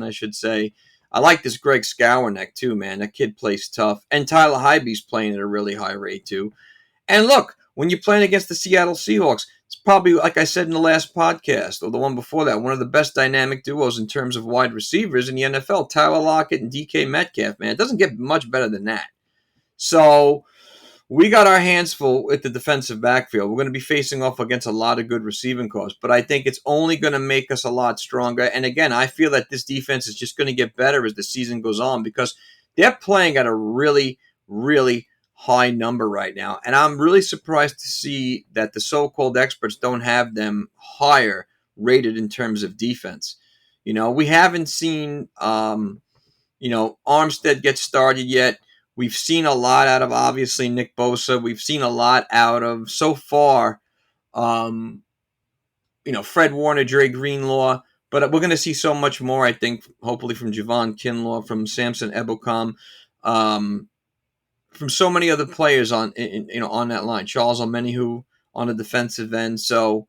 I should say. I like this Greg Scourneck, too, man. That kid plays tough. And Tyler Hybee's playing at a really high rate, too. And look, when you're playing against the Seattle Seahawks, it's probably, like I said in the last podcast, or the one before that, one of the best dynamic duos in terms of wide receivers in the NFL. Tyler Lockett and DK Metcalf, man. It doesn't get much better than that. So we got our hands full with the defensive backfield. We're going to be facing off against a lot of good receiving corps, but I think it's only going to make us a lot stronger. And again, I feel that this defense is just going to get better as the season goes on because they're playing at a really, really high number right now. And I'm really surprised to see that the so-called experts don't have them higher rated in terms of defense. You know, we haven't seen, Armstead get started yet. We've seen a lot out of, obviously, Nick Bosa. We've seen a lot out of, so far, Fred Warner, Dre Greenlaw. But we're going to see so much more, I think, hopefully from Javon Kinlaw, from Samson Ebukam, from so many other players on that line. Charles Omenihu on the defensive end. So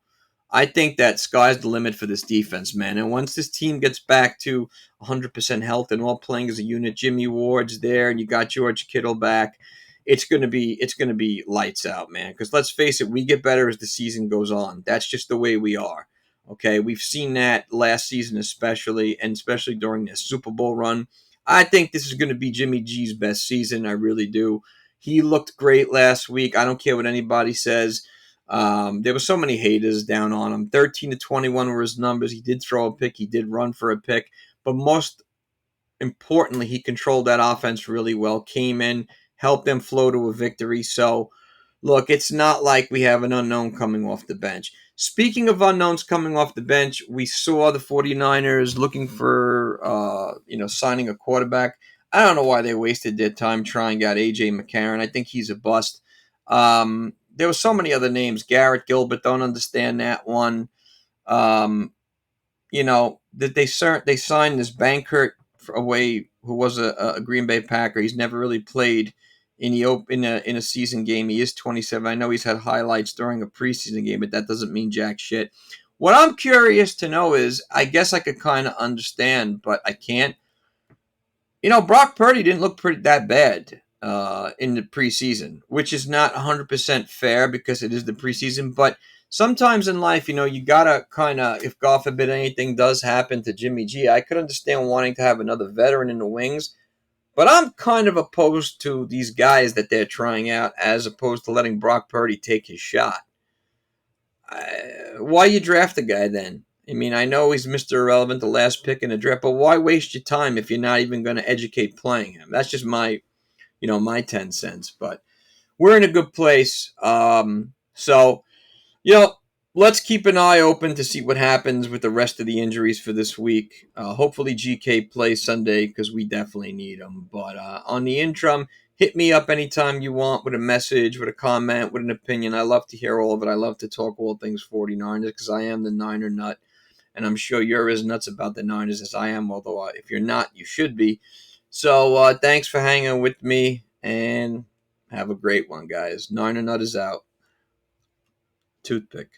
I think that sky's the limit for this defense, man. And once this team gets back to 100% health and all playing as a unit, Jimmy Ward's there, and you got George Kittle back, it's gonna be lights out, man. Because let's face it, we get better as the season goes on. That's just the way we are. Okay, we've seen that last season, especially during this Super Bowl run. I think this is going to be Jimmy G's best season. I really do. He looked great last week. I don't care what anybody says. There were so many haters down on him. 13 to 21 were his numbers. He did throw a pick. He did run for a pick. But most importantly, he controlled that offense really well, came in, helped them flow to a victory. So, look, it's not like we have an unknown coming off the bench. Speaking of unknowns coming off the bench, we saw the 49ers looking for, signing a quarterback. I don't know why they wasted their time trying out A.J. McCarron. I think he's a bust. There were so many other names. Garrett Gilbert, don't understand that one. Um, that they signed this Bankert away, who was a Green Bay Packer. He's never really played in a season game. He is 27. I know he's had highlights during a preseason game, but that doesn't mean jack shit. What I'm curious to know is, I guess I could kind of understand, but I can't. Brock Purdy didn't look that bad in the preseason, which is not 100% fair because it is the preseason. But sometimes in life, you got to kind of, if God forbid anything does happen to Jimmy G, I could understand wanting to have another veteran in the wings. But I'm kind of opposed to these guys that they're trying out as opposed to letting Brock Purdy take his shot. Why you draft a guy then? I mean, I know he's Mr. Irrelevant, the last pick in the draft, but why waste your time if you're not even going to educate playing him? That's just my 10 cents. But we're in a good place. So, you know, let's keep an eye open to see what happens with the rest of the injuries for this week. Hopefully GK plays Sunday because we definitely need him. But on the interim, hit me up anytime you want with a message, with a comment, with an opinion. I love to hear all of it. I love to talk all things 49ers because I am the Niner nut. And I'm sure you're as nuts about the Niners as I am, although if you're not, you should be. So thanks for hanging with me, and have a great one, guys. Niner Nut is out. Toothpick.